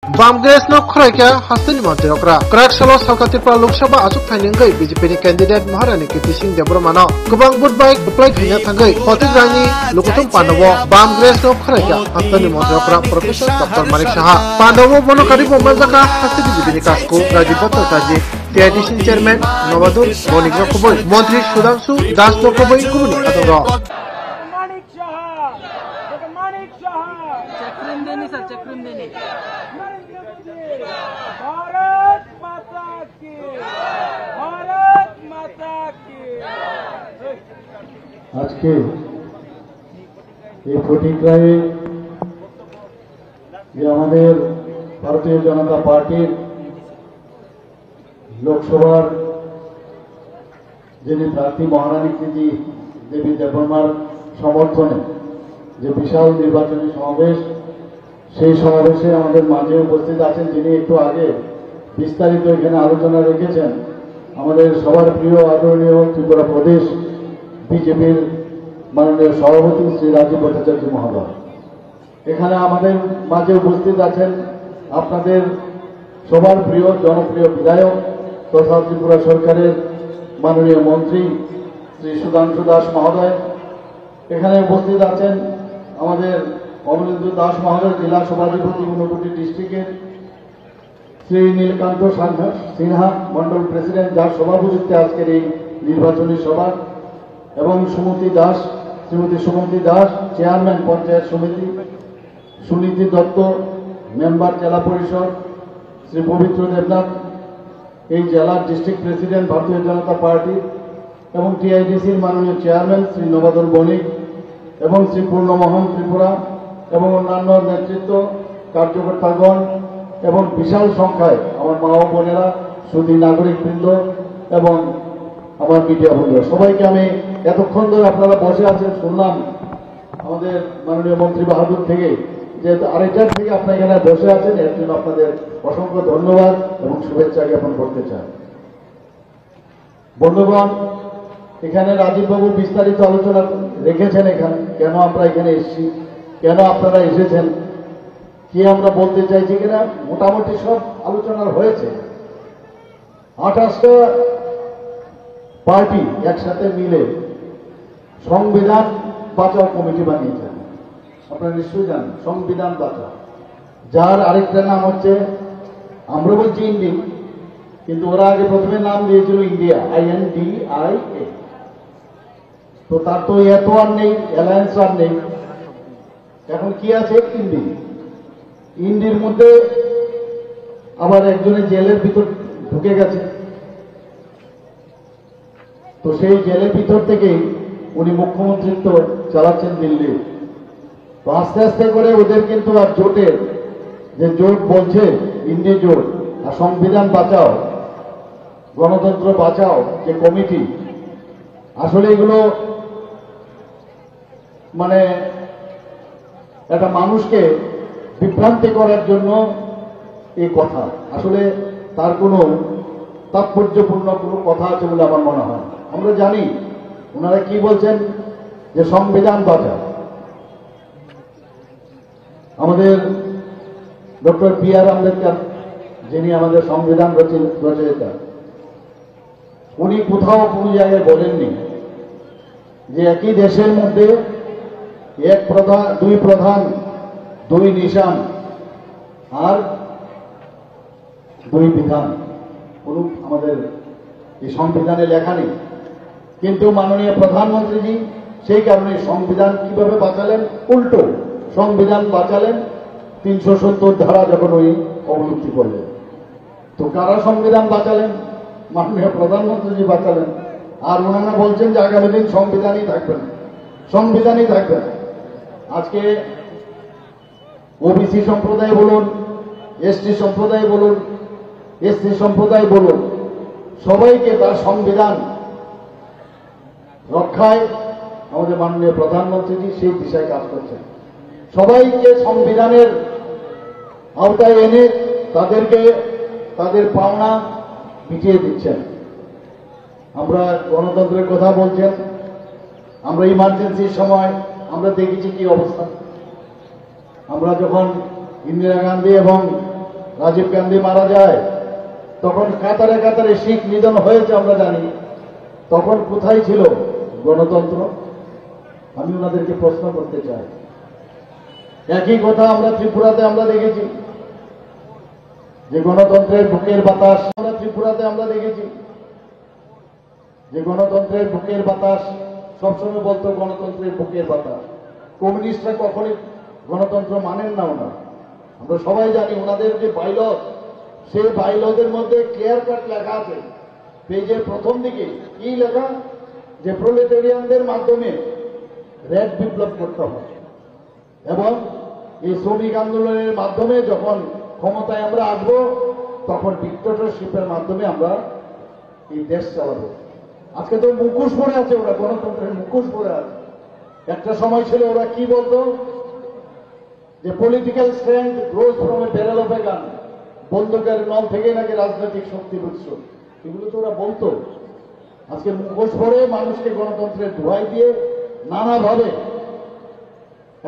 बामग्रेस न खराइका हास्तनि मन्त्री अक्रा क्राकसालो सालकातिपा लोकसभा आसुक थाइनंगै बीजेपी नि कैंडिडेट महारानी कीर्ति सिंह देब्रमानो गोबां बुधबाय एप्लाइ थाइना थांगै फतिग्रानि लुकुतुम पांडवो बामग्रेस न खराइका हास्तनि मन्त्री अक्रा प्रोफेसर डॉक्टर मानिक साहा पांडवो बनकारि बमजाका हास्ति बीजेपी नि कासको राजीव दत्त काजी टीआईडीसी चेयरमैन नवादुर बनिग्र खबै मंत्री सुधांशु दास नखबै गुबुनि आदर चक्रम देने आज के फटिकराए भारतीय जनता पार्टी लोकसभा जिन्हें प्रार्थी महारानी कीर्ति देवी देवर्मार समर्थने जो विशाल निर्वाचनी समावेश সেই সমাবেশে আমাদের মাঝে উপস্থিত আছেন যিনি একটু আগে বিস্তারিত এখানে আলোচনা রেখেছেন আমাদের সবার প্রিয় আদরণীয় ত্রিপুরা প্রদেশ বিজেপির মাননীয় সভাপতি শ্রী রাজীব ভট্টাচার্য মহোদয় এখানে আমাদের মাঝে উপস্থিত আছেন আপনাদের সবার প্রিয় জনপ্রিয় বিধায়ক তথা ত্রিপুরা সরকারের মাননীয় মন্ত্রী শ্রী সুধাংশু দাস মহোদয় এখানে উপস্থিত আছেন আমাদের অমরেন্দ্র দাস মহোদয় জেলা সভাধিপতি ঊনকোটি ডিস্ট্রিক্টের শ্রী নীলকান্ত সিনহা মন্ডল প্রেসিডেন্ট যার সভাপতিত্বে আজকের এই নির্বাচনী সভা এবং শ্রীমতী সুমতি দাস চেয়ারম্যান পঞ্চায়েত সমিতি সুনীতি দত্ত মেম্বার জেলা পরিষদ শ্রী পবিত্র দেবনাথ এই জেলার ডিস্ট্রিক্ট প্রেসিডেন্ট ভারতীয় জনতা পার্টি এবং টিআইডিসির মাননীয় চেয়ারম্যান শ্রী নবাদুর বণিক এবং শ্রী পূর্ণমোহন ত্রিপুরা এবং অন্যান্য নেতৃত্ব কার্যকর্তাগণ এবং বিশাল সংখ্যায় আমার মা ও বোনেরা সুধী নাগরিকবৃন্দ এবং আমার মিডিয়া বন্ধুরা সবাইকে আমি এতক্ষণ ধরে আপনারা বসে আছেন শুনলাম আমাদের মাননীয় মন্ত্রী বাহাদুর থেকে যে আরেকটার থেকে আপনারা এখানে বসে আছেন এর জন্য আপনাদের অসংখ্য ধন্যবাদ এবং শুভেচ্ছা জ্ঞাপন করতে চাই। বন্ধুগণ এখানে রাজীববাবু বিস্তারিত আলোচনা রেখেছেন এখানে কেন আমরা এখানে এসেছি কেন আপনারা এসেছেন কি আমরা বলতে চাইছি কিনা মোটামুটি সব আলোচনা হয়েছে 28টা পার্টি একসাথে মিলে সংবিধান বাঁচাও কমিটি বানিয়েছেন আপনারা নিশ্চয়ই জানেন সংবিধান বাঁচাও যার আরেকটা নাম হচ্ছে আমরা বলছি ইন্ডি কিন্তু ওরা আগে প্রথমে নাম দিয়েছিল ইন্ডিয়া INDIA তো তার তো এত আর নেই অ্যালায়েন্স আর নেই এখন কি আছে ইন্ডির মধ্যে আবার একজনের জেলের ভিতর ঢুকে গেছে তো সেই জেলের ভিতর থেকেই উনি মুখ্যমন্ত্রিত্ব চালাচ্ছেন দিল্লি তো আস্তে আস্তে করে ওদের কিন্তু আর জোটের যে জোট বলছে ইন্ডি জোট আর সংবিধান বাঁচাও গণতন্ত্র বাঁচাও যে কমিটি আসলে এগুলো মানে একটা মানুষকে বিভ্রান্তি করার জন্য এই কথা আসলে তার কোনো তাৎপর্যপূর্ণ কোনো কথা আছে বলে আমার মনে হয় আমরা জানি ওনারা কি বলছেন যে সংবিধান বাঁচাও আমাদের ডক্টর BR আম্বেদকর যিনি আমাদের সংবিধান রচয়িতা উনি কোথাও কোনো জায়গায় বলেননি যে একই দেশের মধ্যে এক প্রধান দুই নিশান আর দুই বিধান কোন আমাদের এই সংবিধানে লেখা নেই কিন্তু মাননীয় প্রধানমন্ত্রীজি সেই কারণে সংবিধান কিভাবে বাঁচালেন উল্টো সংবিধান বাঁচালেন 370 ধারা যখন ওই অবলুপ্তি করলেন তো কারা সংবিধান বাঁচালেন মাননীয় প্রধানমন্ত্রীজি বাঁচালেন আর ওনারা বলছেন যে আগামী দিন সংবিধানই থাকবেন আজকে ওবিসি সম্প্রদায় বলুন ST সম্প্রদায় বলুন SC সম্প্রদায় বলুন সবাইকে তার সংবিধান রক্ষায় আমাদের মাননীয় প্রধানমন্ত্রীজি সেই দিশায় কাজ করছেন সবাইকে সংবিধানের আওতায় এনে তাদেরকে তাদের পাওনা মিটিয়ে দিচ্ছেন আমরা গণতন্ত্রের কথা বলছেন আমরা ইমার্জেন্সির সময় আমরা দেখেছি কি অবস্থা আমরা যখন ইন্দিরা গান্ধী এবং রাজীব গান্ধী মারা যায়, তখন কাতারে কাতারে শিখ নিধন হয়েছে আমরা জানি, তখন কোথায় ছিল গণতন্ত্র? আমি ওনাদেরকে প্রশ্ন করতে চাই। একই কথা আমরা ত্রিপুরাতে আমরা দেখেছি যে গণতন্ত্রের বুকের বাতাস, আমরা ত্রিপুরাতে আমরা দেখেছি যে গণতন্ত্রের বুকের বাতাস সবসময় বলতো গণতন্ত্রের বুকের বাতাস। কমিউনিস্টরা কখনই গণতন্ত্র মানেন না ওনারা। আমরা সবাই জানি ওনাদের যে বাইলট, সেই বাইলটের মধ্যে ক্লিয়ার কাট লেখা আছে পেজের প্রথম দিকে, কি লেখা? যে প্রোলেটেরিয়ানদের মাধ্যমে রেড বিপ্লব করতে হবে এবং এই শ্রমিক আন্দোলনের মাধ্যমে যখন ক্ষমতায় আমরা আসবো তখন ডিক্টেটরশিপের মাধ্যমে আমরা এই দেশ চালাবো। আজকে তো মুখোশ পরে আছে ওরা, গণতন্ত্রের মুখোশ পরে আছে। একটা সময় ছিল ওরা কি বলতো যে political strength grows from a barrel of a gun, বন্দুকের নল থেকে নাকি রাজনৈতিক শক্তির উৎস, এগুলো তো ওরা বলতো। আজকে মুখোশ পরে মানুষকে গণতন্ত্রের ধোঁয়াই দিয়ে নানাভাবে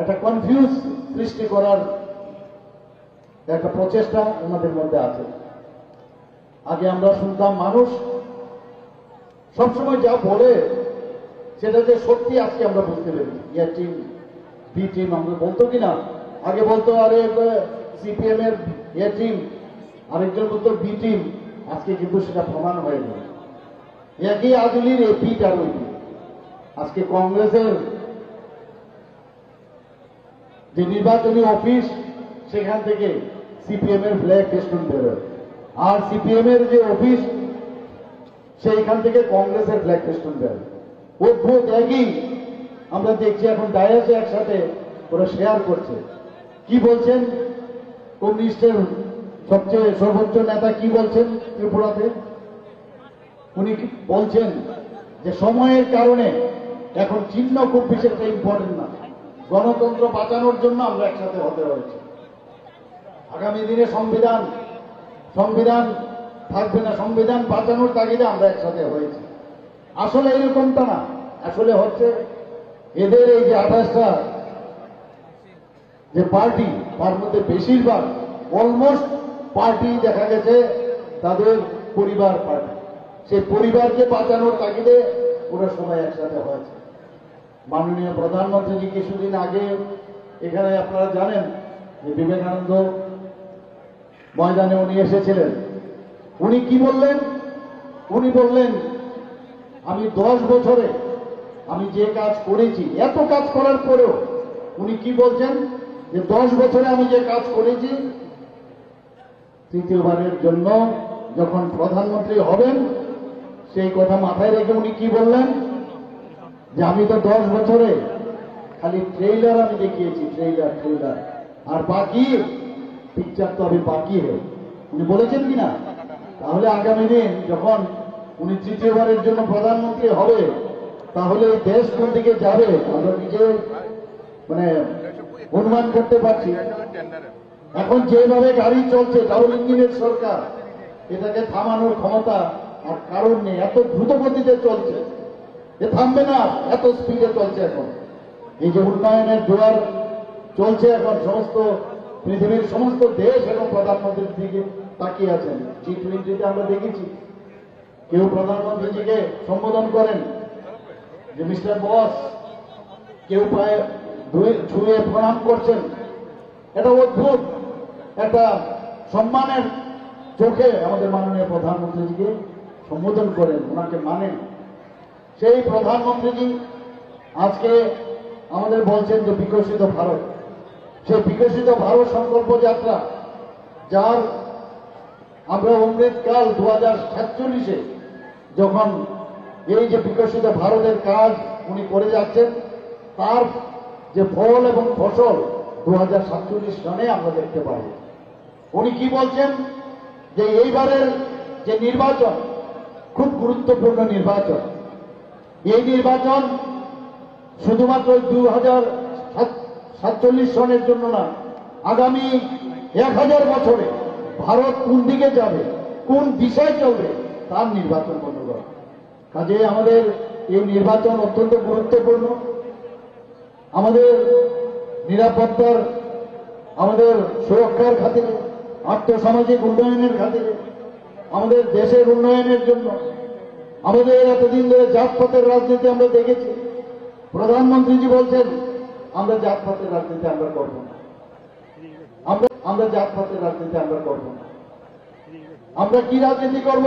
একটা কনফিউজ সৃষ্টি করার একটা প্রচেষ্টা ওনাদের মধ্যে আছে। আগে আমরা শুনতাম মানুষ সবসময় যা বলে সেটা যে সত্যি আজকে আমরা বুঝতে পারি। এ টিম বি টিম আমরা বলতো কিনা? আগে বলতো আরে সিপিএম এর এ টিম, আরেকজন বলতো বি টিম। আজকে কিন্তু সেটা প্রমাণ হয়ে গেল একই আদলির এ পিঠ আর ওই পিঠ। আজকে কংগ্রেসের যে নির্বাচনী অফিস সেখান থেকে সিপিএম এর ফ্ল্যাগ ফেস্টুন বেরোয়, আর সিপিএম এর যে অফিস সেইখান থেকে কংগ্রেসের ফ্ল্যাগ ফেস্টুন বেরোয়। অদ্ভুত একই আমরা দেখছি এখন ডায়াসে একসাথে ওরা শেয়ার করছে। কি বলছেন কমিউনিস্টের সবচেয়ে সর্বোচ্চ নেতা কি বলছেন ত্রিপুরাতে? উনি বলছেন যে সময়ের কারণে এখন চিহ্ন খুব বেশি একটা ইম্পর্টেন্ট না, গণতন্ত্র বাঁচানোর জন্য আমরা একসাথে হতে হয়েছে। আগামী দিনে সংবিধান থাকবে না, সংবিধান বাঁচানোর তাগিদে আমরা একসাথে হয়েছি। আসলে এরকমটা না, আসলে হচ্ছে এদের এই যে 28টা যে পার্টি, তার মধ্যে বেশিরভাগ অলমোস্ট পার্টি দেখা গেছে তাদের পরিবার পার্টি। সেই পরিবারকে বাঁচানোর তাগিদে ওরা সবাই একসাথে হয়েছে। মাননীয় প্রধানমন্ত্রীজি কিছুদিন আগে এখানে আপনারা জানেন যে বিবেকানন্দ ময়দানে উনি এসেছিলেন। উনি কি বললেন? উনি বললেন আমি 10 বছরে আমি যে কাজ করেছি, এত কাজ করার পরেও উনি কি বলছেন যে 10 বছরে আমি যে কাজ করেছি, তৃতীয়বারের জন্য যখন প্রধানমন্ত্রী হবেন সেই কথা মাথায় রেখে উনি কি বললেন যে আমি তো 10 বছরে খালি ট্রেইলার আমি দেখিয়েছি, ট্রেইলার, আর বাকি পিকচার তো আমি বাকি হয়। উনি বলেছেন কিনা? তাহলে আগামী দিন যখন উনি তৃতীয়বারের জন্য প্রধানমন্ত্রী হবে তাহলে দেশ কোন দিকে যাবে আমরা নিজে অনুমান করতে পারছি। এখন যেভাবে গাড়ি চলছে, ডাবল ইঞ্জিনের সরকার, এটাকে থামানোর ক্ষমতা আর কারণ নেই। এত দ্রুত গতিতে চলছে, এ থামবে না, এত স্পিডে চলছে। এখন এই যে উন্নয়নের জোয়ার চলছে, এখন সমস্ত পৃথিবীর সমস্ত দেশ এবং প্রধানমন্ত্রীর দিকে তাকিয়ে আছেন। G20-তে আমরা দেখেছি কেউ প্রধানমন্ত্রীজিকে সম্বোধন করেন যে মিস্টার বস, কেউ পায়ে ছুঁয়ে প্রণাম করছেন। এটা অদ্ভুত একটা সম্মানের চোখে আমাদের মাননীয় প্রধানমন্ত্রীজিকে সম্বোধন করেন, ওনাকে মানেন। সেই প্রধানমন্ত্রীজি আজকে আমাদের বলছেন যে বিকশিত ভারত, সেই বিকশিত ভারত সংকল্প যাত্রা, যার আমরা অমৃতকাল 2047-এ যখন এই যে বিকশিত ভারতের কাজ উনি করে যাচ্ছেন, তার যে ফল এবং ফসল 2047 সনে আমরা দেখতে পাই। উনি কি বলছেন যে এইবারের যে নির্বাচন খুব গুরুত্বপূর্ণ নির্বাচন, এই নির্বাচন শুধুমাত্র 2047 সনের জন্য না, আগামী 1000 বছরে ভারত কোন দিকে যাবে, কোন দিশায় চলবে, তার নির্বাচন করতে হবে। কাজে আমাদের এই নির্বাচন অত্যন্ত গুরুত্বপূর্ণ। আমাদের নিরাপত্তার, আমাদের সুরক্ষার খাতিরে, আর্থসামাজিক উন্নয়নের খাতিরে, আমাদের দেশের উন্নয়নের জন্য। আমাদের এতদিন ধরে জাতপাতের রাজনীতি আমরা দেখেছি। প্রধানমন্ত্রীজি বলছেন আমরা জাতপাতের রাজনীতি আমরা করব না, আমরা জাতপাতের রাজনীতি আমরা করব না। আমরা কি রাজনীতি করব?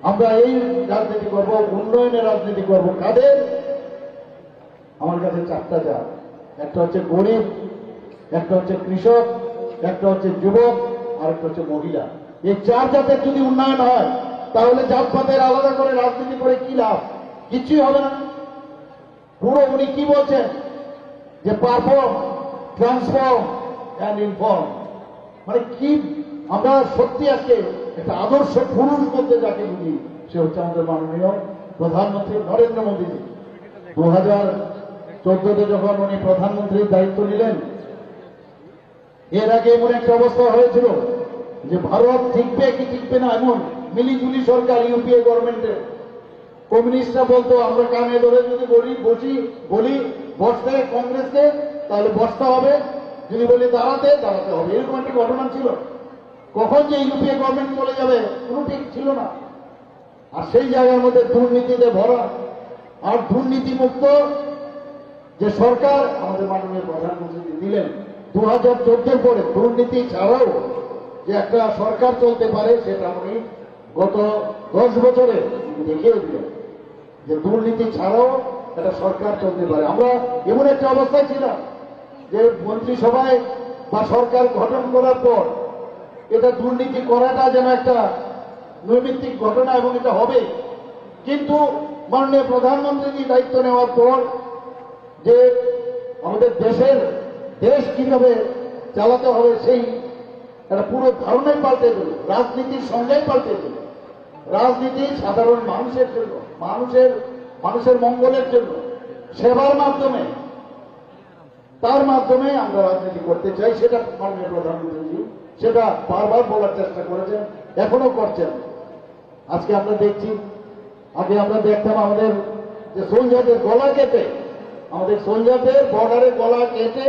আমরা এই রাজনীতি করব, উন্নয়নের রাজনীতি করব। কাদের? আমার কাছে চারটা জাত। একটা হচ্ছে গরিব, একটা হচ্ছে কৃষক, একটা হচ্ছে যুবক, আর একটা হচ্ছে মহিলা। এই চার জাতের যদি উন্নয়ন হয় তাহলে জাতপাতের আলাদা করে রাজনীতি করে কি লাভ? কিছুই হবে না। পুরো উনি কি বলছেন যে পারফর্ম, ট্রান্সফর্ম অ্যান্ড ইনফর্ম, মানে কি? আমরা সত্যি আজকে একটা আদর্শ পুরুষ করতে যাকে বুঝি সে হচ্ছে আমাদের মাননীয় প্রধানমন্ত্রী নরেন্দ্র মোদীজি। 2014-তে যখন উনি প্রধানমন্ত্রীর দায়িত্ব নিলেন, এর আগে এমন একটা অবস্থা হয়েছিল যে ভারত টিকবে কি টিকবে না এমন মিলিজুলি সরকার ইউপিএ গভর্নমেন্টের। কমিউনিস্টরা বলতো আমরা কানে ধরে যদি বলি বসতে কংগ্রেসকে তাহলে বসতে হবে, যদি বলি দাঁড়াতে দাঁড়াতে হবে। এরকম একটা ঘটনা ছিল। কখন যে ইউপিএ গভর্নমেন্ট চলে যাবে কোনো ঠিক ছিল না। আর সেই জায়গার মধ্যে দুর্নীতিতে ভরা আর দুর্নীতি মুক্ত যে সরকার আমাদের মাননীয় প্রধানমন্ত্রী দিলেন 2014-এর পরে দুর্নীতি ছাড়াও যে একটা সরকার চলতে পারে সেটা উনি গত 10 বছরে দেখিয়ে দিলেন যে দুর্নীতি ছাড়াও একটা সরকার চলতে পারে। আমরা এমন একটা অবস্থায় ছিলাম যে মন্ত্রিসভায় বা সরকার গঠন করার পর এটা দুর্নীতি করাটা যেন একটা নৈমিত্তিক ঘটনা এবং এটা হবে। কিন্তু মাননীয় প্রধানমন্ত্রী দায়িত্ব নেওয়ার পর যে আমাদের দেশ কিভাবে চালাতে হবে সেই একটা পুরো ধারণাই পাল্টে দিল, রাজনীতির সঙ্গেই পাল্টে দিল। রাজনীতি সাধারণ মানুষের জন্য, মানুষের মঙ্গলের জন্য, সেবার মাধ্যমে, তার মাধ্যমে আমরা রাজনীতি করতে চাই। সেটা মাননীয় প্রধানমন্ত্রী সেটা বারবার বলার চেষ্টা করেছেন, এখনো করছেন। আজকে আমরা দেখছি, আগে আমরা দেখতাম আমাদের যে সোলজারদের গলা কেটে, আমাদের সোলজারদের বর্ডারে গলা কেটে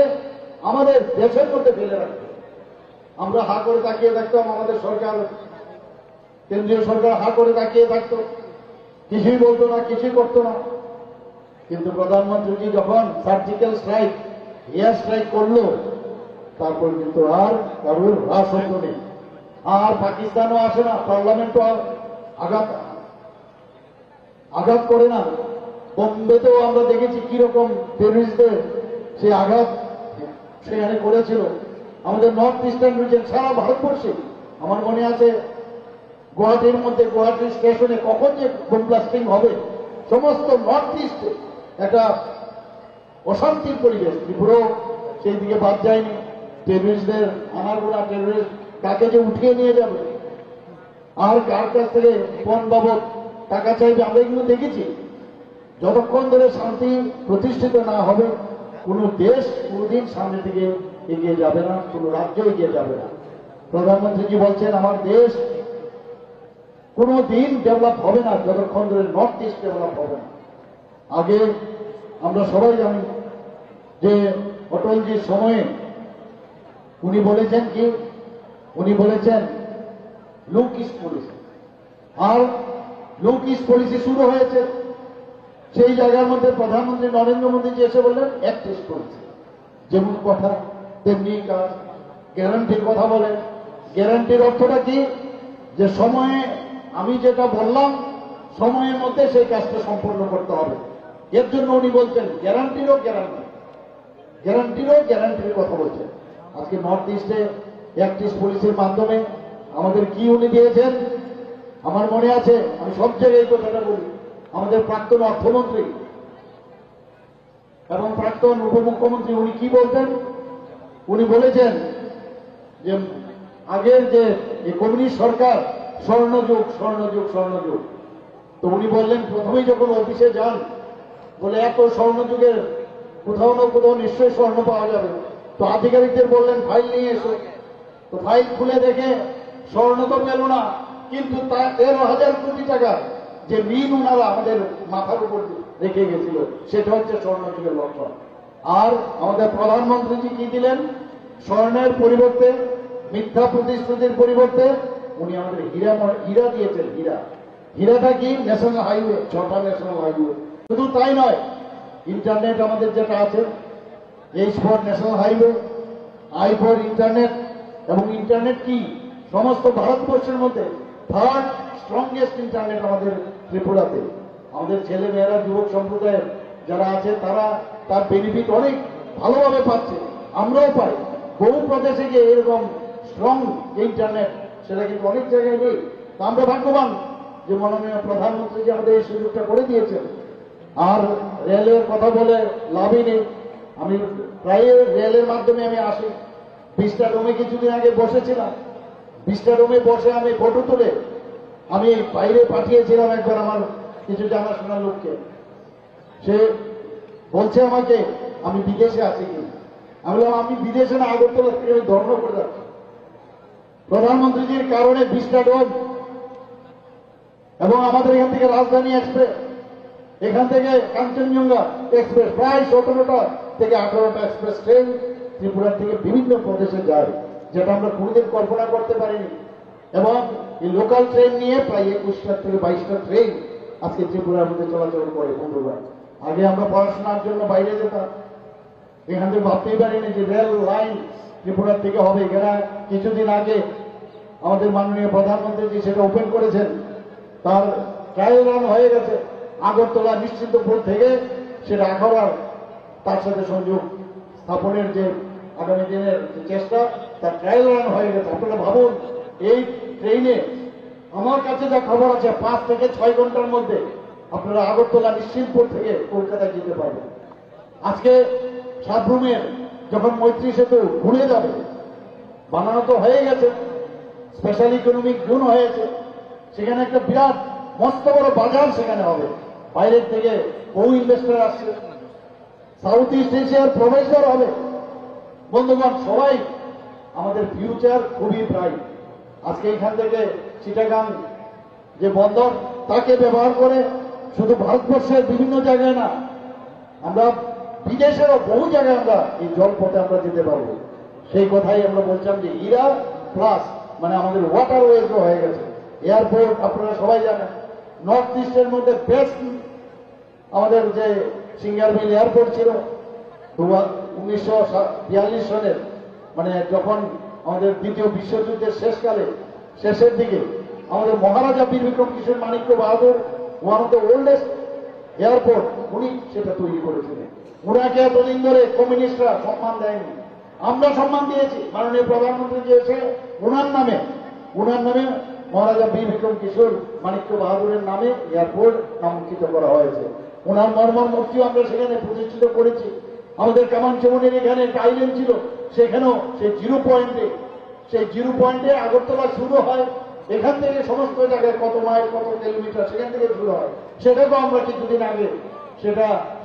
আমাদের দেশের মধ্যে ফেলে রাখত। আমরা হা করে তাকিয়ে থাকতাম, আমাদের সরকার, কেন্দ্রীয় সরকার হা করে তাকিয়ে থাকত, কিছুই বলতো না, কিছুই করতো না। কিন্তু প্রধানমন্ত্রী যখন সার্জিক্যাল স্ট্রাইক, এয়ার স্ট্রাইক করলো, তারপর কিন্তু আর কারোর রাজত্ব নেই। আর পাকিস্তানও আসে না, পার্লামেন্টও আঘাত করে না। বোম্বেতেও আমরা দেখেছি কিরকম টেররিস্টদের সে আঘাত সেখানে করেছিল। আমাদের নর্থ ইস্টার্ন রিজন সারা ভারতবর্ষে, আমার মনে আছে গুয়াহাটির মধ্যে, গুয়াহাটি স্টেশনে কখন যে বোম ব্লাস্টিং হবে, সমস্ত নর্থ ইস্টে একটা অশান্তির পরিবেশ। ত্রিপুরাও সেই দিকে বাদ যায়নি। টেররিস্টদের আনারগুলা টেররিস্ট তাকে যে উঠিয়ে নিয়ে যাবে আর কার কাছ থেকে পণ বাবদ টাকা চাইবে, আমরা এগুলো দেখেছি। যতক্ষণ ধরে শান্তি প্রতিষ্ঠিত না হবে কোন দেশ কোনদিন সামনের দিকে এগিয়ে যাবে না, কোন রাজ্য এগিয়ে যাবে না। প্রধানমন্ত্রীজি বলছেন আমার দেশ কোনো দিন ডেভেলপ হবে না যতক্ষণ ধরে নর্থ ইস্ট ডেভেলপ হবে না। আগে আমরা সবাই জানি যে অটলজির সময়ে উনি বলেছেন কি, উনি বলেছেন লুক ইস্ট পলিসি, আর লুক ইস্ট পলিসি শুরু হয়েছে। সেই জায়গার মধ্যে প্রধানমন্ত্রী নরেন্দ্র মোদীজি এসে বললেন অ্যাক্ট ইস্ট পলিসি। যেমন কথা তেমনি কাজ। গ্যারান্টির কথা বলেন। গ্যারান্টির অর্থটা কি? যে সময়ে আমি যেটা বললাম সময়ের মধ্যে সেই কাজটা সম্পন্ন করতে হবে। এর জন্য উনি বলছেন গ্যারান্টিরও গ্যারান্টির কথা বলছেন। আজকে নর্থ ইস্টে অ্যাক্ট ইস্ট পলিসির মাধ্যমে আমাদের কি উনি দিয়েছেন আমার মনে আছে, আমি সব জায়গায় এই কথাটা বলি। আমাদের প্রাক্তন অর্থমন্ত্রী এবং প্রাক্তন উপমুখ্যমন্ত্রী উনি কি বলতেন? উনি বলেছেন যে আগের যে কমিউনিস্ট সরকার স্বর্ণযুগ। তো উনি বললেন প্রথমেই যখন অফিসে যান, বলে এত স্বর্ণযুগের কোথাও না কোথাও নিশ্চয়ই স্বর্ণ পাওয়া যাবে। তো আধিকারিকদের বললেন ফাইল নিয়ে এসো। তো ফাইল খুলে দেখে স্বর্ণ তো পেল না, কিন্তু 13,000 কোটি টাকা যে ঋণ ওনারা আমাদের মাথার উপর রেখে গেছিল সেটা হচ্ছে স্বর্ণযুগের লক্ষণ। আর আমাদের প্রধানমন্ত্রীজি কি দিলেন? স্বর্ণের পরিবর্তে মিথ্যা প্রতিশ্রুতির পরিবর্তে উনি আমাদের হীরা দিয়েছেন। হীরাটা কি? ন্যাশনাল হাইওয়ে, 6টা ন্যাশনাল হাইওয়ে। শুধু তাই নয়, ইন্টারনেট আমাদের যেটা আছে, H for national highway, I for internet. এবং ইন্টারনেট কি? সমস্ত ভারতবর্ষের মধ্যে থার্ড স্ট্রংগেস্ট ইন্টারনেট আমাদের ত্রিপুরাতে। আমাদের ছেলে মেয়েরা, যুবক সম্প্রদায়ের যারা আছে, তারা তার বেনিফিট অনেক ভালোভাবে পাচ্ছে, আমরাও পাই। বহু প্রদেশে গিয়ে এরকম স্ট্রং যে ইন্টারনেট, সেটা কিন্তু অনেক জায়গায় নেই। তা আমরা ভাগ্যবান যে মাননীয় প্রধানমন্ত্রী যে আমাদের এই সুযোগটা করে দিয়েছেন। আর রেলের কথা বলে লাভই নেই। আমি প্রায় রেলের মাধ্যমে আমি আসি। বিস্টা ডোমে কিছুদিন আগে বসেছিলাম। বিস্টা ডোমে বসে আমি ফটো তুলে আমি বাইরে পাঠিয়েছিলাম একবার আমার কিছু জানাশোনা লোককে। সে বলছে আমাকে আমি বিদেশে আছি কি। আমি বললাম আমি বিদেশে না, আগরতলা থেকে আমি ধর্ণা করে যাচ্ছি। প্রধানমন্ত্রীজির কারণে বিস্টা ডোম এবং আমাদের এখান থেকে রাজধানী এক্সপ্রেস, এখান থেকে কাঞ্চনজঙ্ঘা এক্সপ্রেস, প্রায় 17টা থেকে 18টা এক্সপ্রেস ট্রেন ত্রিপুরার থেকে বিভিন্ন প্রদেশে যায়, যেটা আমরা কোনোদিন কল্পনা করতে পারিনি। এবং এই লোকাল ট্রেন নিয়ে প্রায় 21টা থেকে 22টা ট্রেন আজকে ত্রিপুরার মধ্যে চলাচল করে। বন্ধুরা, আগে আমরা পড়াশোনার জন্য বাইরে যেতাম, এখান থেকে ভাবতেই পারিনি যে রেল লাইন ত্রিপুরার থেকে হবে। এখানে কিছুদিন আগে আমাদের মাননীয় প্রধানমন্ত্রী সেটা ওপেন করেছেন, তার ট্রায়াল রান হয়ে গেছে। আগরতলা নিশ্চিন্তপুর থেকে সেটা আখাউড়ার তার সাথে সংযোগ স্থাপনের যে আগামী দিনের চেষ্টা, তার ট্রায়াল রান হয়ে গেছে। আপনারা ভাবুন, এই ট্রেনে আমার কাছে যা খবর আছে 5 থেকে 6 ঘন্টার মধ্যে আপনারা আগরতলা নিশ্চিন্তপুর থেকে কলকাতায় যেতে পারবেন। আজকে সাতভূমের যখন মৈত্রী সেতু ঘুরে যাবে, বানানো তো হয়ে গেছে, স্পেশাল ইকোনমিক জোন হয়েছে, সেখানে একটা বিরাট মস্ত বড় বাজার সেখানে হবে। বাইরের থেকে বহু ইনভেস্টর আসছে, সাউথ ইস্ট এশিয়ার প্রবেশর হবে। বন্ধুগণ, সবাই আমাদের ফিউচার খুবই ব্রাইট। আজকে এখান থেকে চিটাগাং যে বন্দর, তাকে ব্যবহার করে শুধু ভারতবর্ষের বিভিন্ন জায়গায় না, আমরা বিদেশেরও বহু জায়গায় আমরা এই জলপথে আমরা যেতে পারবো। সেই কথাই আমরা বলছিলাম যে হীরা প্লাস মানে আমাদের ওয়াটারওয়েজও হয়ে গেছে। এয়ারপোর্ট আপনারা সবাই জানেন, নর্থ ইস্টের মধ্যে বেস্ট আমাদের যে সিঙ্গারমিল এয়ারপোর্ট ছিল 1942 সনের, মানে যখন আমাদের দ্বিতীয় বিশ্বযুদ্ধের শেষের দিকে আমাদের Maharaja Bir Bikram Kishore Manikya Bahadur, one of the oldest airport, উনি সেটা তৈরি করেছিলেন। উনাকে এতদিন ধরে কমিউনিস্টরা সম্মান দেয়নি, আমরা সম্মান দিয়েছি। মাননীয় প্রধানমন্ত্রী যে এসে উনার নামে মহারাজা বীর বিক্রম কিশোর মাণিক্য বাহাদুরের নামে এয়ারপোর্ট নামাঙ্কিত করা হয়েছে। ওনার মর্মর মূর্তিও আমরা সেখানে প্রতিষ্ঠিত করেছি। আমাদের কামানচমনের এখানে একটা আইল্যান্ড ছিল, সেখানেও সেই জিরো পয়েন্টে আগরতলা শুরু হয়। এখান থেকে সমস্ত জায়গায় কত মাইল কত কিলোমিটার সেখান থেকে শুরু হয়। সেটাকেও আমরা কিছুদিন আগে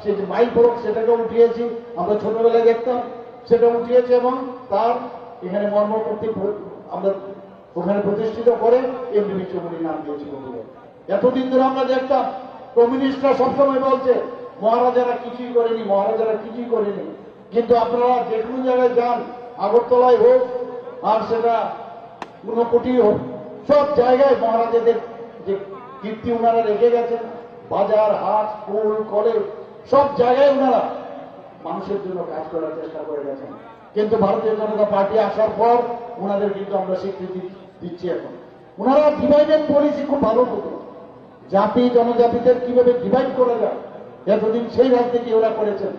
সেই যে মাইল ফলক সেটাকেও উঠিয়েছি। আমরা ছোটবেলায় দেখতাম, সেটা উঠিয়েছে এবং তার এখানে মর্মমূর্তি আমরা ওখানে প্রতিষ্ঠিত করে এমডি চৌমুনির নাম দিয়েছি। এতদিন ধরে আমরা দেখতাম কমিউনিস্টরা সবসময় বলছে মহারাজারা কিছুই করেনি, কিন্তু আপনারা যে কোনো জায়গায় যান, আগরতলায় হোক আর সেটা ঊনকোটি হোক, সব জায়গায় মহারাজাদের যে কীর্তি ওনারা রেখে গেছেন। বাজার, হাট, স্কুল, কলেজ সব জায়গায় ওনারা মানুষের জন্য কাজ করার চেষ্টা করে গেছেন। কিন্তু ভারতীয় জনতা পার্টি আসার পর ওনাদের কিন্তু আমরা স্বীকৃতি দিচ্ছি। এখন ওনারা ডিভাইডেড পলিসি খুব ভালো হতো, জাতি জনজাতিদের কিভাবে ডিভাইড করা যায়, এতদিন সেই রাজনীতি ওরা করেছেন।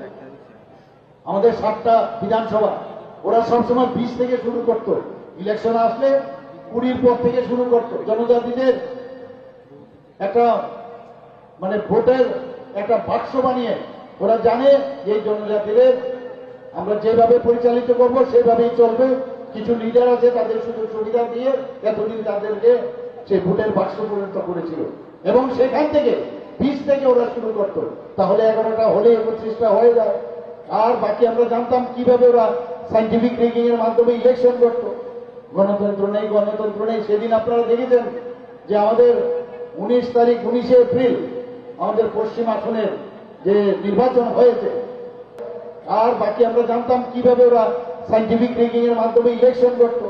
আমাদের 7টা বিধানসভা ওরা সবসময় 20 থেকে শুরু করত, ইলেকশন আসলে 20 পর থেকে শুরু করত। জনজাতিদের একটা মানে ভোটের একটা বাক্স বানিয়ে ওরা জানে যে জনজাতিদের আমরা যেভাবে পরিচালিত করব সেভাবেই চলবে। কিছু লিডার আছে, তাদের সুযোগ সুবিধা দিয়ে এতদিন তাদেরকে সেই ভোটের বাক্স পরিণত করেছিল এবং সেখান থেকে 20 থেকে ওরা শুরু করত। তাহলে 11টা হলে 25টা হয়ে যায়। আর বাকি আমরা জানতাম কিভাবে ওরা সাইন্টিফিক রিগিং এর মাধ্যমে ইলেকশন করত। গণতন্ত্র নেই। সেদিন আপনারা দেখেছেন যে আমাদের 19 এপ্রিল আমাদের পশ্চিম আসনের যে নির্বাচন হয়েছে। আর বাকি আমরা জানতাম কিভাবে ওরা সাইন্টিফিক রিগিং এর মাধ্যমে ইলেকশন করত।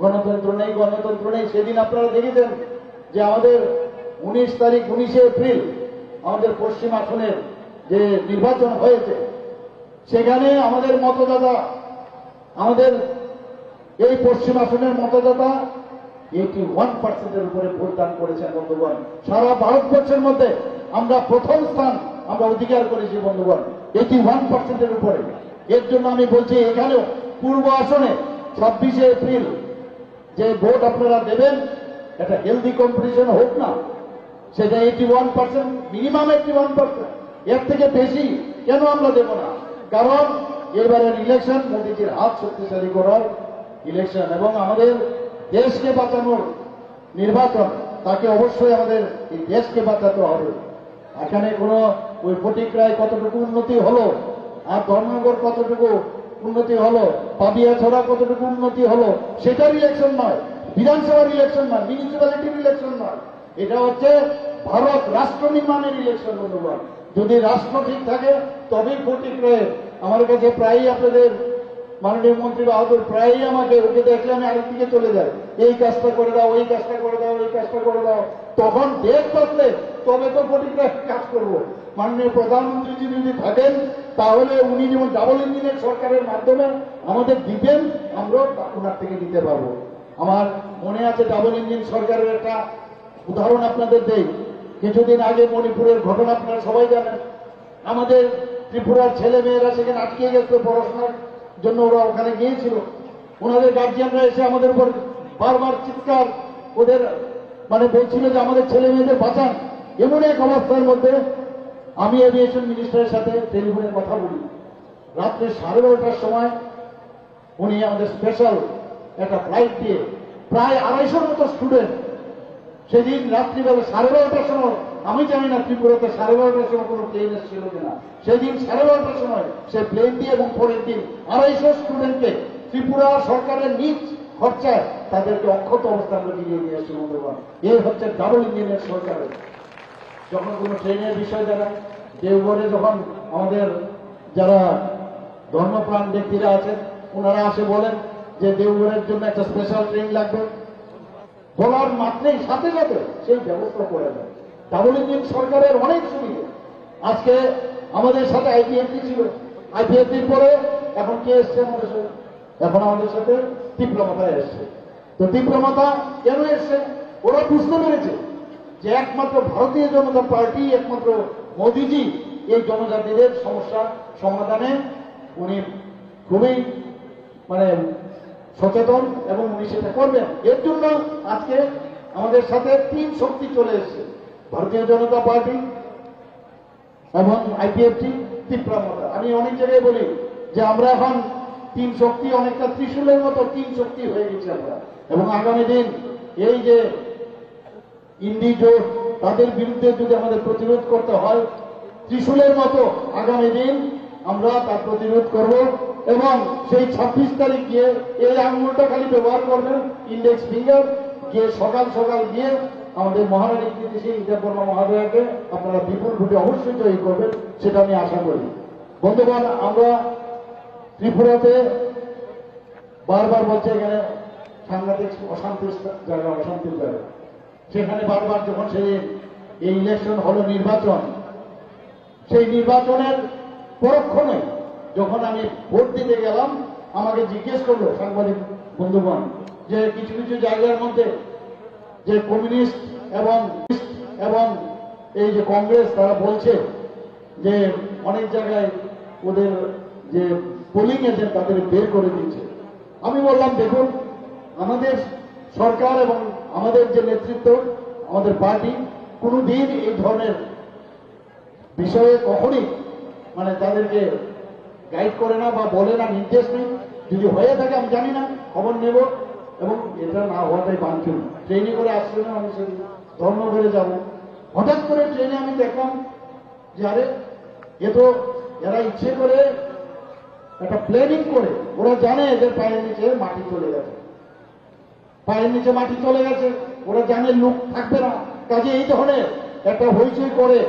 গণতন্ত্র নেই। সেদিন আপনারা দেখেছেন যে আমাদের 19 এপ্রিল আমাদের পশ্চিম আসনের যে নির্বাচন হয়েছে, সেখানে আমাদের মতদাতা, আমাদের এই পশ্চিম আসনের মতদাতা 81% উপরে ভোটদান করেছেন বন্ধুগণ। সারা ভারতবর্ষের মধ্যে আমরা প্রথম স্থান আমরা অধিকার করেছি বন্ধুগণ, 81% উপরে। এর জন্য আমি বলছি এখানেও পূর্ব আসনে 26 এপ্রিল যে ভোট আপনারা দেবেন, একটা হেলদি কম্পিটিশন হোক না। সেটা 81%, মিনিমাম 81%, এর থেকে বেশি কেন আমরা দেব না? কারণ এবারের ইলেকশন মোদীজির হাত শক্তিশালী করার ইলেকশন এবং আমাদের দেশকে বাঁচানোর নির্বাচন। তাকে অবশ্যই আমাদের এই দেশকে বাঁচাতে হবে। এখানে কোনো ওই ফটিক রায় কতটুকু উন্নতি হলো, আর ধর্মনগর কতটুকু উন্নতি হলো, পাবিয়াছড়া কতটুকু উন্নতি হলো, সেটার ইলেকশন নয়, বিধানসভার ইলেকশন নয়, মিউনিসিপ্যালিটির ইলেকশন নয়। এটা হচ্ছে ভারত রাষ্ট্র নির্মাণের ইলেকশন বন্ধুগণ। যদি রাষ্ট্র ঠিক থাকে তবেই ফটিক রায় আমার কাছে প্রায়ই, আপনাদের মাননীয় মন্ত্রী বাহাদুর প্রায়ই আমাকে, ওকে দেখলে আমি আরেকদিকে চলে যাই, এই কাজটা করে দাও, ওই কাজটা করে দাও, এই কাজটা করে দাও। তখন দেশ বাঁচলে তবে তো ফটিক রায় কাজ করবো। মাননীয় প্রধানমন্ত্রী যদি থাকেন তাহলে উনি যেমন ডাবল ইঞ্জিনের সরকারের মাধ্যমে আমাদের দিবেন, আমরাও ওনার থেকে নিতে পারবো। আমার মনে আছে ডাবল ইঞ্জিন সরকারের একটা উদাহরণ আপনাদের দেই। কিছুদিন আগে মণিপুরের ঘটনা আপনারা সবাই জানেন। আমাদের ত্রিপুরার ছেলে মেয়েরা সেখানে আটকে গেছিল পড়াশোনার জন্য, ওরা ওখানে গিয়েছিল। ওনাদের গার্জিয়ানরা এসে আমাদের উপর বারবার চিৎকার, ওদের মানে বলছিল যে আমাদের ছেলে মেয়েদের বাঁচান। এমন এক অবস্থার মধ্যে আমি এভিয়েশন মিনিস্টারের সাথে টেলিফোনে কথা বলি। রাত্রে 12:30টার সময় উনি আমাদের স্পেশাল একটা ফ্লাইট দিয়ে প্রায় 250 মতো স্টুডেন্ট, সেদিন রাত্রিবেলা 12:30টার সময়, আমি জানি না ত্রিপুরাতে 12:30টার সময় কোনো ট্রেন এসেছিল কিনা, সেদিন 12:30টার সময় সে প্লেন দিয়ে এবং পরের দিন 250 স্টুডেন্টকে ত্রিপুরা সরকারের নিজ খরচায় তাদেরকে অক্ষত অবস্থা আমরা দিয়ে নিয়ে আসছি বন্ধুগণ। এই হচ্ছে ডাবল ইঞ্জিনের সরকারের। যখন কোনো ট্রেনের বিষয় যারা দেওঘরে, যখন আমাদের যারা ধর্মপ্রাণ ব্যক্তিরা আছেন ওনারা আসে বলেন যে দেওঘরের জন্য একটা স্পেশাল ট্রেন লাগবে, বলার মাত্রেই সাথে সাথে সেই ব্যবস্থা করে দেয়। ডাবল ইঞ্জিন সরকারের অনেক সুবিধা। আজকে আমাদের সাথে আইপিএফটি ছিল, আইপিএফটির পরে এখন কে এসছে আমাদের সাথে? এখন আমাদের সাথে তীব্রমাতা এসছে। তো তীব্রমাতা কেন এসছে? ওরা বুঝতে পেরেছে যে একমাত্র ভারতীয় জনতা পার্টি, একমাত্র মোদীজি এই জনজাতিদের সমস্যা সমাধানে উনি খুবই মানে সচেতন এবং উনি সেটা করবেন। এর জন্য আজকে আমাদের সাথে 3 শক্তি চলে এসছে, ভারতীয় জনতা পার্টি এবং আইপিএফটি, তীব্রমাতা। আমি অনেক জায়গায় বলি যে আমরা এখন 3 শক্তি, অনেকটা ত্রিশূলের মতো 3 শক্তি হয়ে গেছে আমরা। এবং আগামী দিন এই যে ইন্ডি জোট, তাদের বিরুদ্ধে যদি আমাদের প্রতিরোধ করতে হয়, ত্রিশূলের মতো আগামী দিন আমরা তার প্রতিরোধ করব। এবং সেই 26 তারিখ গিয়ে এই আঙুলটা খালি ব্যবহার করবেন, ইন্ডেক্স ফিঙ্গার, গিয়ে সকাল সকাল গিয়ে আমাদের মহারানী কীর্তি সিং দেববর্মা মহাদয়াকে আপনারা বিপুল ভোটে অবশ্যই জয়ী করবেন, সেটা আমি আশা করি। বন্ধুগণ, আমরা ত্রিপুরাতে বারবার বলছে এখানে সাংঘাতিক অশান্তির জায়গা, অশান্তির জায়গা। সেখানে বারবার যখন সেই এই ইলেকশন হলো, নির্বাচন, সেই নির্বাচনের পরক্ষণে যখন আমি ভোট দিতে গেলাম, আমাকে জিজ্ঞেস করলো সাংবাদিক বন্ধুগণ যে কিছু কিছু জায়গার মধ্যে যে কমিউনিস্ট এবং এই যে কংগ্রেস, তারা বলছে যে অনেক জায়গায় ওদের যে পোলিং এজেন্ট তাদের বের করে দিচ্ছে। আমি বললাম দেখুন, আমাদের সরকার এবং আমাদের যে নেতৃত্ব, আমাদের পার্টি কোনোদিন এই ধরনের বিষয়ে কখনই মানে তাদেরকে গাইড করে না বা বলে না, নির্দেশ নেই। যদি হয়ে থাকে আমি জানি না, খবর নেব, এবং এটা না হওয়াটাই বাঞ্ছনীয়। ট্রেনে করে আসছে না, আমি সেই ধর্ম করে যাব। হঠাৎ করে ট্রেনে আমি দেখলাম যে আরে এ তো এরা ইচ্ছে করে একটা প্ল্যানিং করে, ওরা জানে এদের পায়ের নিচে মাটি চলে গেছে, পায়ের নিচে মাটি চলে গেছে, ওরা জানে লোক থাকবে না। কাজে এই ধরনের একটা হইচই করে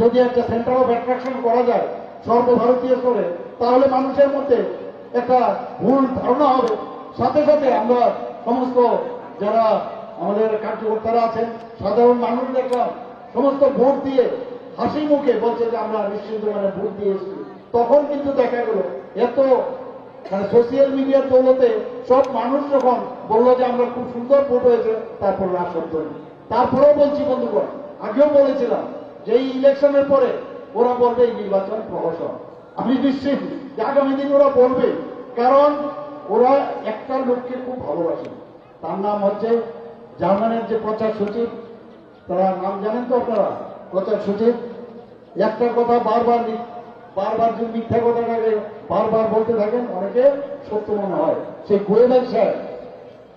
যদি একটা সেন্টার অফ অ্যাট্রাকশন করা যায় সর্বভারতীয় স্তরে, তাহলে মানুষের মধ্যে একটা ভুল ধারণা হবে। সাথে সাথে আমরা সমস্ত যারা আমাদের কার্যকর্তারা আছেন, সাধারণ মানুষ দেখলাম সমস্ত ভোট দিয়ে হাসি মুখে বলছে যে আমরা নিশ্চিন্ত মানে ভোট দিয়ে এসেছি। তখন কিন্তু দেখা গেল এত সোশ্যাল মিডিয়ার দৌলতে সব মানুষ যখন বললো যে আমরা খুব সুন্দর ভোট হয়েছে, তারপর রাত শব্দ নেই। তারপরেও বলছি বন্ধুগণ, আগেও বলেছিলাম যে এই ইলেকশনের পরে ওরা বলবে এই নির্বাচন প্রহসন। আমি নিশ্চিত যে আগামী দিন ওরা বলবে, কারণ ওরা একটা লোককে খুব ভালোবাসে। তার নাম হচ্ছে জার্মানের যে প্রচার সচিব, তারা নাম জানেন তো আপনারা? প্রচার সচিব একটা কথা বারবার যদি মিথ্যা কথাটাকে বারবার বলতে থাকেন, অনেকে সত্য মনে হয়। সেই গোয়েবেল সাহেব,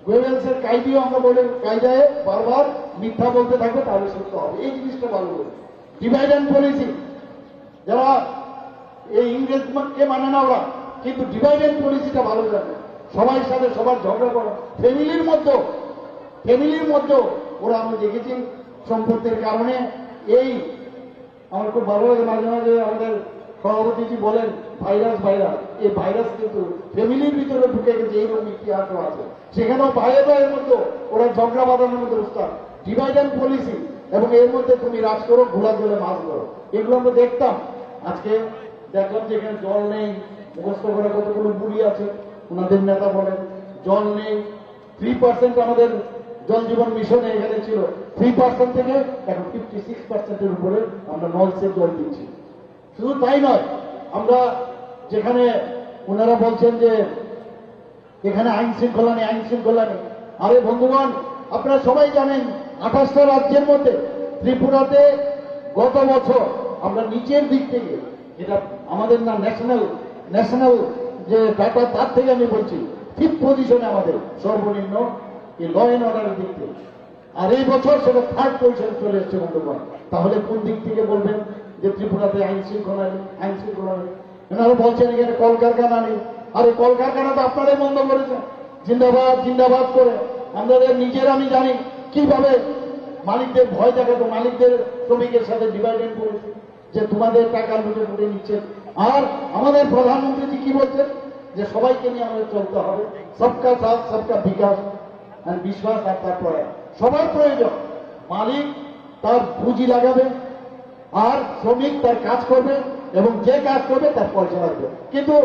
গোয়েবেলসের কায়দিও আমরা বলে কায়দায় বারবার মিথ্যা বলতে থাকবে, তাহলে সত্য হবে। এই জিনিসটা ভালো বলি। ডিভাইড অ্যান্ড পলিসি, যারা এই ইংরেজকে মানে না ওরা, কিন্তু ডিভাইড অ্যান্ড পলিসিটা ভালো জানে। সবার সাথে সবার ঝগড়া করা, ফ্যামিলির মধ্যেও ওরা আমি দেখেছি সম্পত্তির কারণে। এই আমার খুব ভালো লাগে, মাঝে মাঝে আমাদের সভাপতিজি বলেন ভাইরাস, এই ভাইরাস কিন্তু ফ্যামিলির ভিতরে ঢুকে গেছে, এইরকম ইতিহাসও আছে। সেখানেও ভাইয়ের মধ্যে ওরা ঝগড়া বাঁধানোর মধ্যে উস্তাদ। ডিভাইড অ্যান্ড পলিসি, এবং এর মধ্যে তুমি রাজ করো, ঘোলা জলে মাছ করো, এগুলো আমরা দেখতাম। আজকে দেখলাম যে এখানে জল নেই, মুখস্থ করা কতগুলো বুড়ি আছে, ওনাদের নেতা বলেন জল নেই। 3% আমাদের জল জীবন মিশনে এখানে ছিল, 3% থেকে এখন 56%-এর উপরে আমরা নলসের জল দিচ্ছি। শুধু তাই নয়, আমরা যেখানে ওনারা বলছেন যে এখানে আইন শৃঙ্খলা নেই, আরে বন্ধুগণ, আপনারা সবাই জানেন 28টা রাজ্যের মধ্যে ত্রিপুরাতে গত বছর আমরা নিচের দিক থেকে, যেটা আমাদের না ন্যাশনাল যে ডাটা, তার থেকে আমি বলছি 5th পজিশনে আমাদের সর্বনিম্ন এই ল অ্যান্ড অর্ডারের দিক থেকে। আর এই বছর সেটা 3rd পজিশনে চলে এসছে বন্ধুগণ। তাহলে কোন দিক থেকে বলবেন যে ত্রিপুরাতে আইন শৃঙ্খলা নেই? এনারা বলছেন এখানে কলকারখানা নেই। আর এই কলকারখানা তো আপনারাই বন্ধ করেছেন, জিন্দাবাদ করে। আমাদের নিজের আমি জানি কিভাবে মালিকদের ভয় দেখাতো, মালিকদের শ্রমিকের সাথে ডিভাইডেড করেছে যে তোমাদের টাকা লুটে নিচ্ছে। আর আমাদের প্রধানমন্ত্রী কি বলছেন যে সবাইকে নিয়ে আমাদের চলতে হবে, সবকা সাথ সবকা বিকাশ, আর বিশ্বাস আর তার প্রয়াস। সবার প্রয়োজন, মালিক তার পুঁজি লাগাবে আর শ্রমিক তার কাজ করবে, এবং যে কাজ করবে তার পয়সা লাগবে। কিন্তু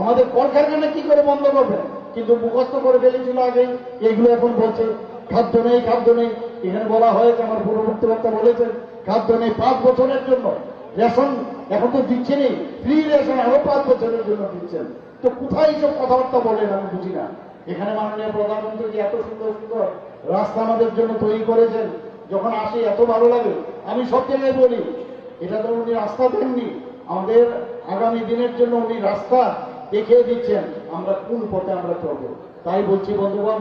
আমাদের কলকারখানা কি করে বন্ধ করবে? কিন্তু মুখস্থ করে ফেলেছিল আগেই, এগুলো এখন বলছে খাদ্য নেই। এখানে বলা হয়েছে, আমার পূর্ববর্তী বক্তা বলেছেন খাদ্য নেই 5 বছরের জন্য। রেশন এখন তো দিচ্ছেনই, ফ্রি রেশন আরো 5 বছরের জন্য দিচ্ছেন। তো কোথায় এইসব কথাবার্তা বলেন আমি বুঝি না। এখানে মাননীয় প্রধানমন্ত্রী যে এত সুন্দর রাস্তা আমাদের জন্য তৈরি করেছেন, যখন আসি এত ভালো লাগে। আমি সব জায়গায় বলি, এটা তো উনি রাস্তা দেননি, আমাদের আগামী দিনের জন্য উনি রাস্তা দেখিয়ে দিচ্ছেন, আমরা কোন পথে আমরা চলব। তাই বলছি বন্ধুগণ,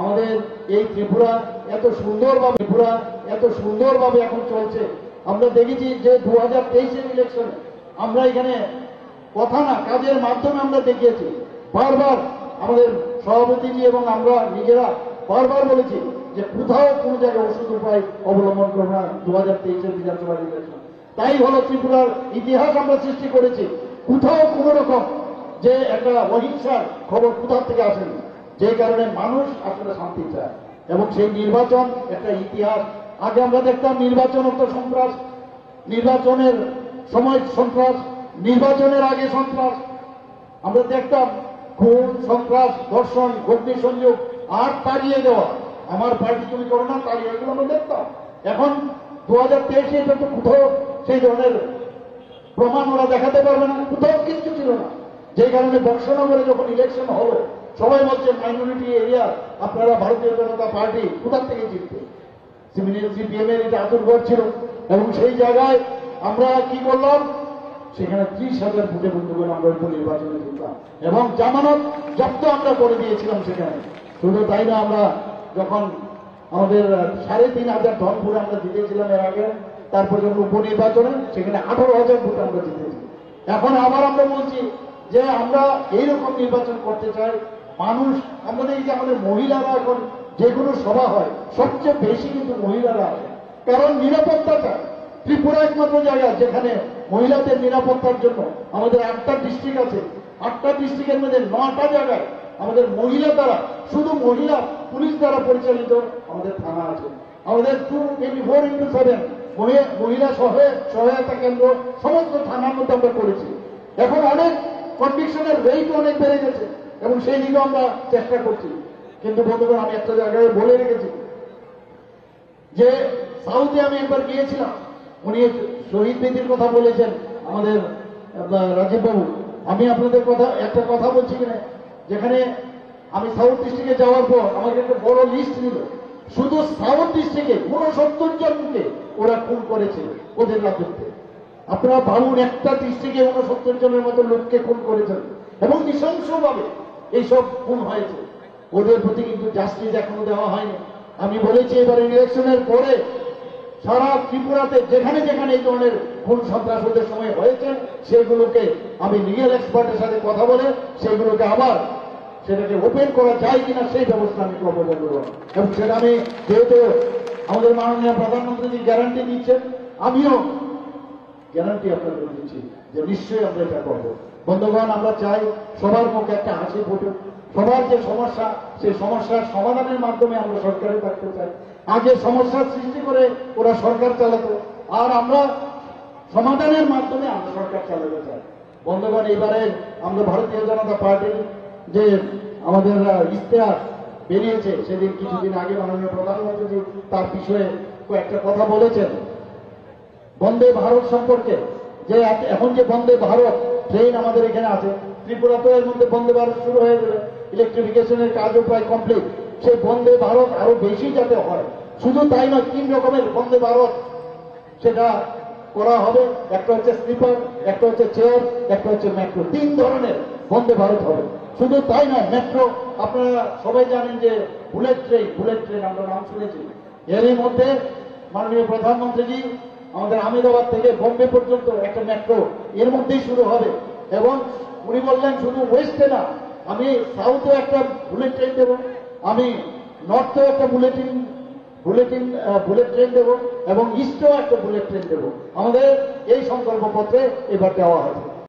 আমাদের এই ত্রিপুরা এত সুন্দরভাবে এখন চলছে। আমরা দেখেছি যে 2023-এর ইলেকশনে আমরা এখানে কথা না কাজের মাধ্যমে আমরা দেখিয়েছি। বারবার আমাদের সভাপতিজি এবং আমরা নিজেরা বারবার বলেছি যে কোথাও কোনো জায়গায় ওষুধ উপায় অবলম্বন করবো না 2023-এর বিধানসভা নির্বাচন। তাই হলো ত্রিপুরার ইতিহাস আমরা সৃষ্টি করেছি। কোথাও কোনো রকম যে একটা অহিংসার খবর কোথাও থেকে আসেনি, যে কারণে মানুষ আসলে শান্তি চায়। এবং সেই নির্বাচন একটা ইতিহাস। আগে আমরা দেখতাম নির্বাচন তো সন্ত্রাস, নির্বাচনের সময় সন্ত্রাস, নির্বাচনের আগে সন্ত্রাস। আমরা দেখতাম খুন, সন্ত্রাস, ধর্ষণ, অগ্নি সংযোগ আর তাড়িয়ে দেওয়া, আমার পার্টি তুমি করো না, তাড়িয়ে, এগুলো আমরা দেখতাম। এখন 2023-এ এটা তো কোথাও সেই ধরনের প্রমাণ ওরা দেখাতে পারবে না, কোথাও কিছু ছিল না। যে কারণে বক্সনগরে যখন ইলেকশন হলো, সবাই বলছে মাইনরিটি এরিয়া আপনারা ভারতীয় জনতা পার্টি কোথার থেকে জিতবে। সিপিএম-এর এটা আতুরগড় ছিল, এবং সেই জায়গায় আমরা কি করলাম, সেখানে 30,000 ভোটে বন্ধুগণ আমরা উপনির্বাচনে জিতলাম, এবং জামানত জব্দ আমরা করে দিয়েছিলাম সেখানে। শুধু তাই না, আমরা যখন আমাদের 3,500 টন ভোট আমরা জিতেছিলাম এর আগে, তারপর যখন উপনির্বাচনে সেখানে 18,000 ভোট আমরা জিতেছি। এখন আবার আমরা বলছি যে আমরা এইরকম নির্বাচন করতে চাই। মানুষ, আমরা দেখি যে আমাদের মহিলারা এখন যে কোনো সভা হয় সবচেয়ে বেশি কিন্তু মহিলারা আসে, কারণ নিরাপত্তাটা ত্রিপুরা একমাত্র জায়গা যেখানে মহিলাদের নিরাপত্তার জন্য আমাদের 8টা ডিস্ট্রিক্ট আছে, 8টা ডিস্ট্রিক্টের মধ্যে 9টা জায়গায় আমাদের মহিলা দ্বারা, শুধু মহিলা পুলিশ দ্বারা পরিচালিত আমাদের থানা আছে। আমাদের 24/7 মহিলা সহায়তা কেন্দ্র সমস্ত থানার মধ্যে আমরা করেছি। এখন অনেক কনভিকশনের রেট অনেক বেড়ে গেছে এবং সেই দিকেও আমরা চেষ্টা করছি। কিন্তু বন্ধুগণ, আমি একটা জায়গায় বলে রেখেছি যে সাউথে আমি একবার গিয়েছিলাম, উনি শহীদ বেদির কথা বলেছেন আমাদের রাজীব বাবু। আমি আপনাদের একটা কথা বলছি কিনা, যেখানে আমি সাউথ ডিস্ট্রিক্টে যাওয়ার পর আমাকে একটা বড় লিস্ট দিল, শুধু সাউথ ডিস্ট্রিক্টে 69 জনকে ওরা খুন করেছে ওদের রাজত্বে। আপনারা ভাবুন, একটা ডিস্ট্রিক্টে 69 জনের মতো লোককে খুন করেছেন এবং নৃশংসভাবে এইসব খুন হয়েছে। ওদের প্রতি কিন্তু জাস্টিস এখনো দেওয়া হয়নি। আমি বলেছি এবারে ইলেকশনের পরে সারা ত্রিপুরাতে যেখানে যেখানে এই ধরনের খুন সন্ত্রাস ওদের সময় হয়েছে সেগুলোকে আমি লিগ্যাল এক্সপার্টের সাথে কথা বলে সেগুলোকে আবার সেটাকে ওপেন করা যায় কিনা সেই ব্যবস্থা আমি করবো বন্ধুগণ। এবং সেটা আমি যেহেতু আমাদের মাননীয় প্রধানমন্ত্রী গ্যারান্টি দিচ্ছেন, আমিও গ্যারান্টি আপনাদের দিচ্ছি যে নিশ্চয়ই আমরা এটা করবো। বন্ধুগণ, আমরা চাই সবার মুখে একটা হাসি ফুটুক। সবার যে সমস্যা, সেই সমস্যার সমাধানের মাধ্যমে আমরা সরকারে থাকতে চাই। আগে সমস্যার সৃষ্টি করে ওরা সরকার চালাতো, আর আমরা সমাধানের মাধ্যমে আমরা সরকার চালাতে চাই। বন্ধুগণ, এবারে আমরা ভারতীয় জনতা পার্টির যে আমাদের ইশতেহার বেরিয়েছে, সেদিন কিছুদিন আগে মাননীয় প্রধানমন্ত্রী তার বিষয়ে কয়েকটা কথা বলেছেন বন্দে ভারত সম্পর্কে। যে এখন যে বন্দে ভারত ট্রেন আমাদের এখানে আছে, ত্রিপুরাতেও এর মধ্যে বন্দে ভারত শুরু হয়ে যাবে, ইলেকট্রিফিকেশনের কাজও প্রায় কমপ্লিট। সেই বন্দে ভারত আরো বেশি যাতে হয়, শুধু তাই নয়, 3 রকমের বন্দে ভারত সেটা করা হবে। একটা হচ্ছে স্লিপার, একটা হচ্ছে চেয়ার, একটা হচ্ছে মেট্রো। 3 ধরনের বন্দে ভারত হবে। শুধু তাই নয়, মেট্রো আপনারা সবাই জানেন যে বুলেট ট্রেন আমরা নাম শুনেছি। এরই মধ্যে মাননীয় প্রধানমন্ত্রীজি আমাদের আহমেদাবাদ থেকে বোম্বে পর্যন্ত একটা মেট্রো এর মধ্যেই শুরু হবে। এবং উনি বললেন শুধু ওয়েস্টে না, আমি সাউথেও একটা বুলেট ট্রেন দেবো, আমি নর্থেও একটা বুলেট ট্রেন দেবো এবং ইস্টেও একটা বুলেট ট্রেন দেবো। আমাদের এই সংকল্পপত্রে এবার দেওয়া হবে।